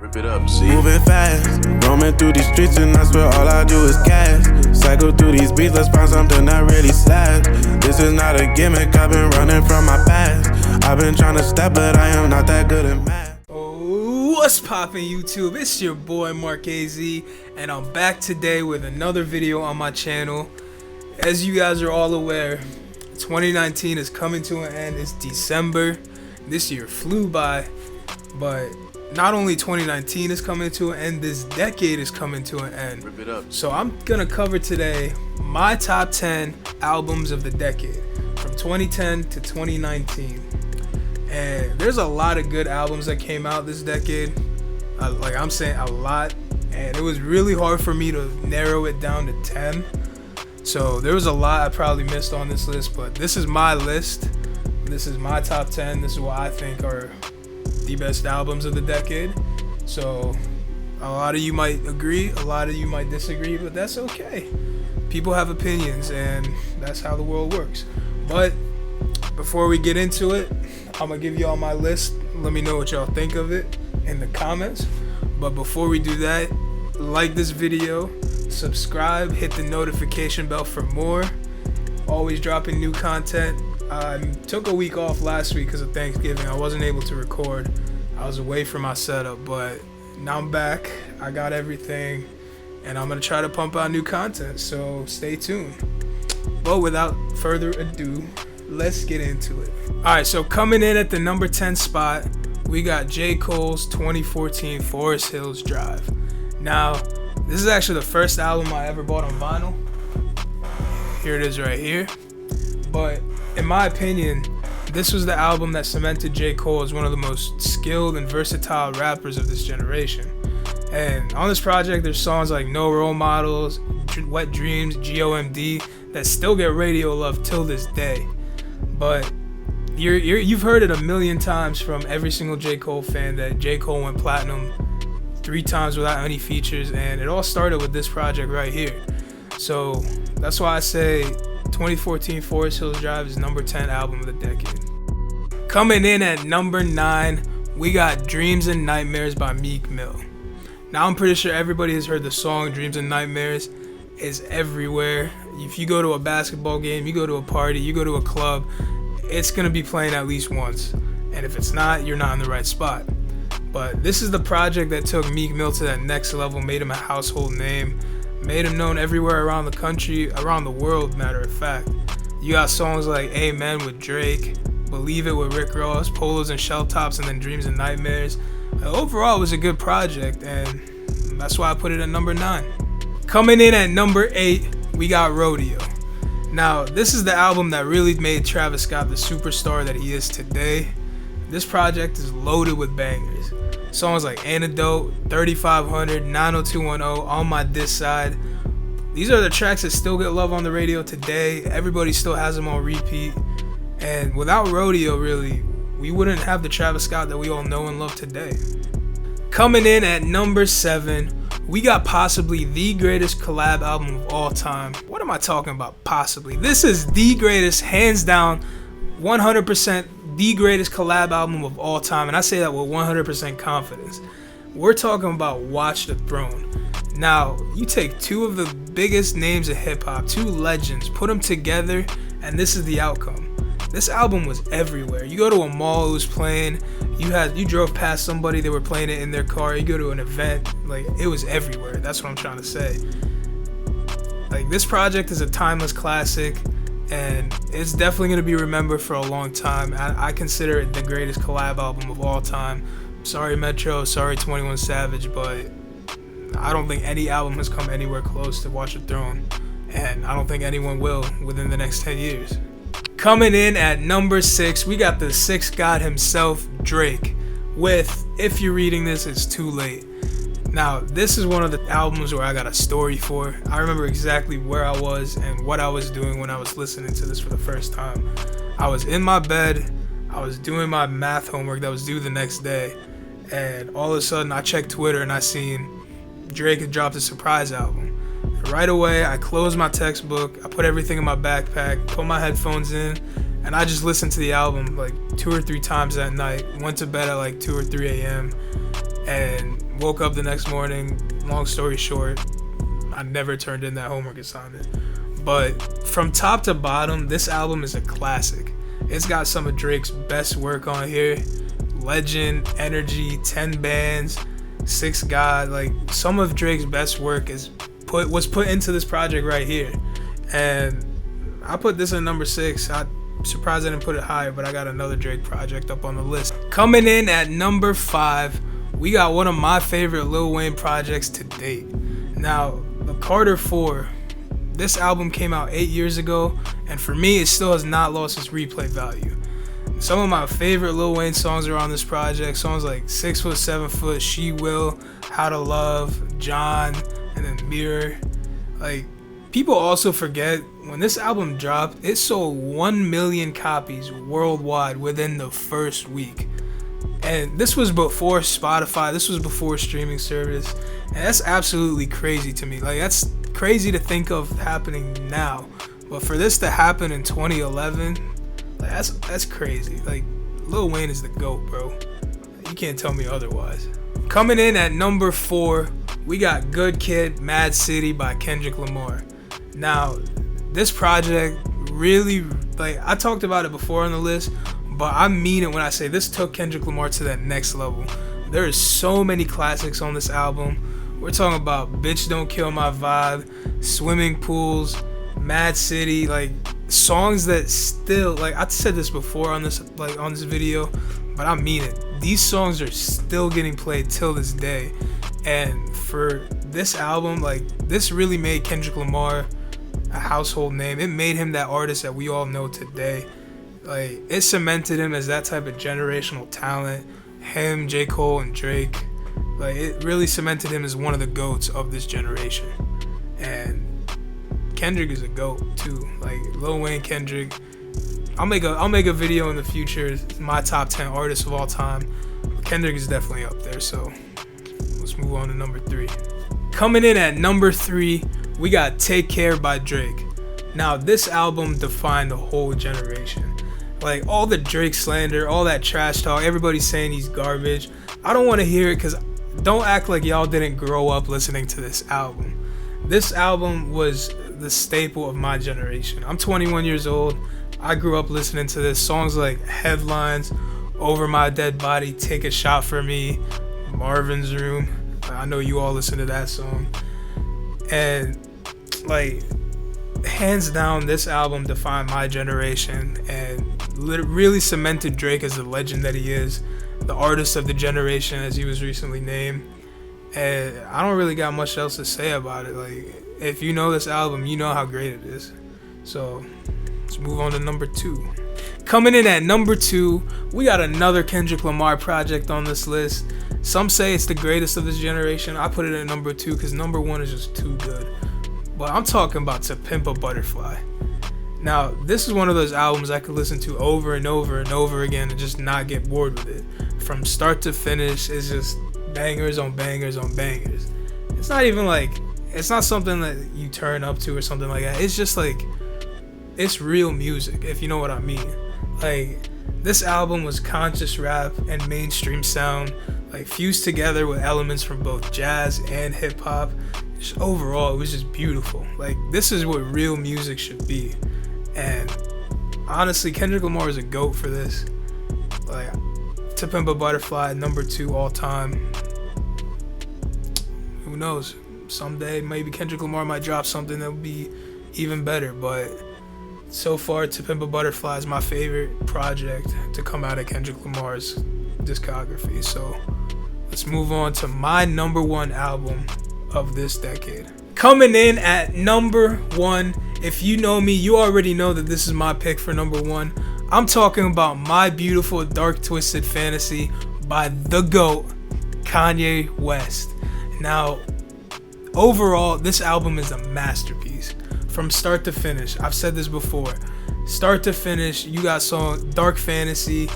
Rip it up, see. Moving fast, roaming through these streets, and I swear all I do is cash. Cycle through these beats, let's find something that really slaps. This is not a gimmick, I've been running from my past. I've been trying to step, but I am not that good at math. Oh, what's poppin' YouTube? It's your boy Mark AZ, and I'm back today with another video on my channel. As you guys are all aware, 2019 is coming to an end. It's December. This year flew by, but not only 2019 is coming to an end, this decade is coming to an end. Rip it up. So I'm gonna cover today my top 10 albums of the decade from 2010 to 2019. And there's a lot of good albums that came out this decade. Like I'm saying, a lot. And it was really hard for me to narrow it down to 10. So there was a lot I probably missed on this list, but this is my list. This is my top 10. This is what I think are the best albums of the decade. So a lot of you might agree, a lot of you might disagree, but that's okay. People have opinions, and that's how the world works. But before we get into it, I'm gonna give y'all my list. Let me know what y'all think of it in the comments. But before we do that, like this video, subscribe, hit the notification bell for more. Always dropping new content. I took a week off last week because of Thanksgiving. I wasn't able to record. I was away from my setup, but now I'm back. I got everything, and I'm gonna try to pump out new content, so stay tuned. But without further ado, let's get into it. Alright, so coming in at the number 10 spot, we got J. Cole's 2014 Forest Hills Drive. Now, this is actually the first album I ever bought on vinyl. Here it is right here. But in my opinion, this was the album that cemented J. Cole as one of the most skilled and versatile rappers of this generation. And on this project, there's songs like No Role Models, Wet Dreams, GOMD that still get radio love till this day. But you've heard it a million times from every single J. Cole fan that J. Cole went platinum 3 times without any features, and it all started with this project right here. So that's why I say 2014 Forest Hills Drive is number 10 album of the decade. Coming in at number 9, we got Dreams and Nightmares by Meek Mill. Now I'm pretty sure everybody has heard the song Dreams and Nightmares. It's everywhere. If you go to a basketball game, you go to a party, you go to a club, it's gonna be playing at least once. And if it's not, you're not in the right spot. But this is the project that took Meek Mill to that next level, made him a household name, made him known everywhere around the country, around the world, matter of fact. You got songs like Amen with Drake, Believe It with Rick Ross, Polos and Shell Tops, and then Dreams and Nightmares. Overall, it was a good project, and that's why I put it at number 9. Coming in at number 8, we got Rodeo. Now, this is the album that really made Travis Scott the superstar that he is today. This project is loaded with bangers. Songs like Antidote, 3500, 90210, On My Diss Side. These are the tracks that still get love on the radio today. Everybody still has them on repeat. And without Rodeo, really, we wouldn't have the Travis Scott that we all know and love today. Coming in at number 7, we got possibly the greatest collab album of all time. What am I talking about, possibly? This is the greatest, hands down, 100% the greatest collab album of all time, and I say that with 100% confidence. We're talking about Watch the Throne. Now, you take 2 of the biggest names of hip-hop, 2 legends, put them together, and this is the outcome. This album was everywhere. You go to a mall, it was playing. You drove past somebody, they were playing it in their car. You go to an event, like, it was everywhere. That's what I'm trying to say. Like, this project is a timeless classic, and it's definitely going to be remembered for a long time. I consider it the greatest collab album of all time. Sorry Metro, sorry 21 Savage, but I don't think any album has come anywhere close to Watch the Throne, and I don't think anyone will within the next 10 years. Coming in at number 6, we got the Sixth God himself, Drake, with If You're Reading This, It's Too Late. Now, this is one of the albums where I got a story for. I remember exactly where I was and what I was doing when I was listening to this for the first time. I was in my bed, I was doing my math homework that was due the next day, and all of a sudden I checked Twitter and I seen Drake had dropped a surprise album. And right away, I closed my textbook, I put everything in my backpack, put my headphones in, and I just listened to the album like 2 or 3 times that night. Went to bed at like 2 or 3 a.m. and woke up the next morning. Long story short, I never turned in that homework assignment. But from top to bottom, this album is a classic. It's got some of Drake's best work on here. Legend, Energy, 10 Bands, 6 God. Like, some of Drake's best work was put into this project right here. And I put this in number 6. I'm surprised I didn't put it higher, but I got another Drake project up on the list. Coming in at number 5, we got one of my favorite Lil Wayne projects to date. Now, the Carter 4. This album came out 8 years ago, and for me, it still has not lost its replay value. Some of my favorite Lil Wayne songs are on this project. Songs like 6 Foot, 7 Foot, She Will, How to Love, John, and then Mirror. Like, people also forget, when this album dropped, it sold 1 million copies worldwide within the first week. And this was before Spotify, this was before streaming service, and that's absolutely crazy to me. Like, that's crazy to think of happening now, but for this to happen in 2011, like, that's crazy. Like, Lil Wayne is the GOAT, bro. You can't tell me otherwise. Coming in at number 4, we got Good Kid, Mad City by Kendrick Lamar. Now, this project really, like, I talked about it before on the list, but I mean it when I say this took Kendrick Lamar to that next level. There is so many classics on this album. We're talking about Bitch Don't Kill My Vibe, Swimming Pools, Mad City, like, songs that still, like, I said this before on this video, but I mean it. These songs are still getting played till this day. And for this album, like, this really made Kendrick Lamar a household name. It made him that artist that we all know today. Like, it cemented him as that type of generational talent. Him, J. Cole, and Drake. Like, it really cemented him as one of the GOATs of this generation. And Kendrick is a GOAT too. Like, Lil Wayne, Kendrick. I'll make a video in the future, my top 10 artists of all time. Kendrick is definitely up there, so let's move on to number 3. Coming in at number 3, we got Take Care by Drake. Now, this album defined the whole generation. Like, all the Drake slander, all that trash talk, everybody's saying he's garbage. I don't want to hear it, because don't act like y'all didn't grow up listening to this album. This album was the staple of my generation. I'm 21 years old. I grew up listening to this. Songs like Headlines, Over My Dead Body, Take a Shot for Me, Marvin's Room. I know you all listen to that song. And, like, hands down, this album defined my generation and really cemented Drake as the legend that he is, the artist of the generation, as he was recently named. And I don't really got much else to say about it. Like, if you know this album, you know how great it is. So let's move on to number 2. Coming in at number 2, we got another Kendrick Lamar project on this list. Some say it's the greatest of this generation. I put it at number 2 because number 1 is just too good. But I'm talking about To Pimp a Butterfly. Now, this is one of those albums I could listen to over and over and over again and just not get bored with it. From start to finish, it's just bangers on bangers on bangers. It's not even like, it's not something that you turn up to or something like that. It's just like, it's real music, if you know what I mean. Like, this album was conscious rap and mainstream sound, like, fused together with elements from both jazz and hip hop. Just overall, it was just beautiful. Like, this is what real music should be. And honestly, Kendrick Lamar is a GOAT for this. Like, To Pimp a Butterfly, number 2 all time. Who knows? Someday, maybe Kendrick Lamar might drop something that would be even better. But so far, To Pimp a Butterfly is my favorite project to come out of Kendrick Lamar's discography. So let's move on to my number 1 album of this decade. Coming in at number 1, if you know me, you already know that this is my pick for number 1. I'm talking about My Beautiful Dark Twisted Fantasy by the GOAT, Kanye West. Now, overall, this album is a masterpiece. From start to finish, I've said this before, start to finish, you got song Dark Fantasy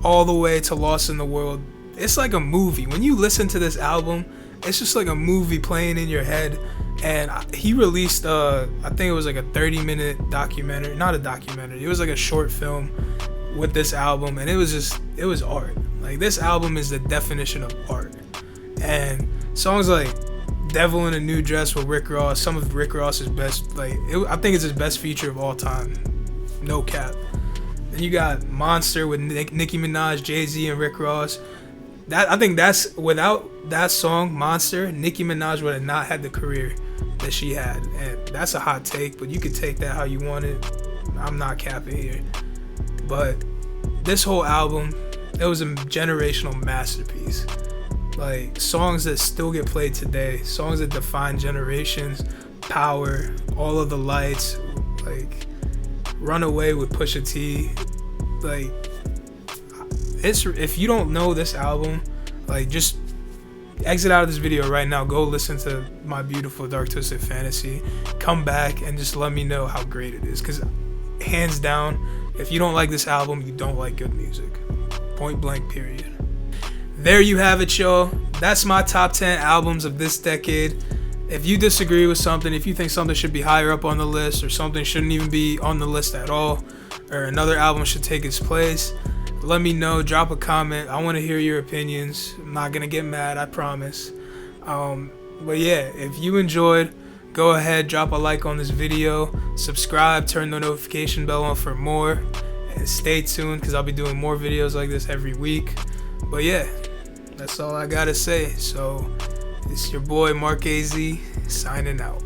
all the way to Lost in the World. It's like a movie. When you listen to this album, it's just like a movie playing in your head. And he released, I think it was like a 30-minute documentary. Not a documentary. It was like a short film with this album. And it was art. Like, this album is the definition of art. And songs like Devil in a New Dress with Rick Ross, some of Rick Ross's best, I think it's his best feature of all time, no cap. Then you got Monster with Nicki Minaj, Jay-Z, and Rick Ross. I think that's, without that song, Monster, Nicki Minaj would have not had the career that she had. And that's a hot take, but you could take that how you want it. I'm not capping here. But this whole album, it was a generational masterpiece. Like, songs that still get played today, songs that define generations, Power, All of the Lights, like Runaway with Pusha T. Like, if you don't know this album, like, just exit out of this video right now, go listen to My Beautiful Dark Twisted Fantasy, come back and just let me know how great it is, because hands down, if you don't like this album, you don't like good music. Point blank, period. There you have it, y'all. That's my top 10 albums of this decade. If you disagree with something, if you think something should be higher up on the list, or something shouldn't even be on the list at all, or another album should take its place, let me know. Drop a comment. I want to hear your opinions. I'm not going to get mad, I promise. But yeah, if you enjoyed, go ahead, drop a like on this video, subscribe, turn the notification bell on for more, and stay tuned because I'll be doing more videos like this every week. But yeah, that's all I gotta say. So it's your boy Mark AZ signing out.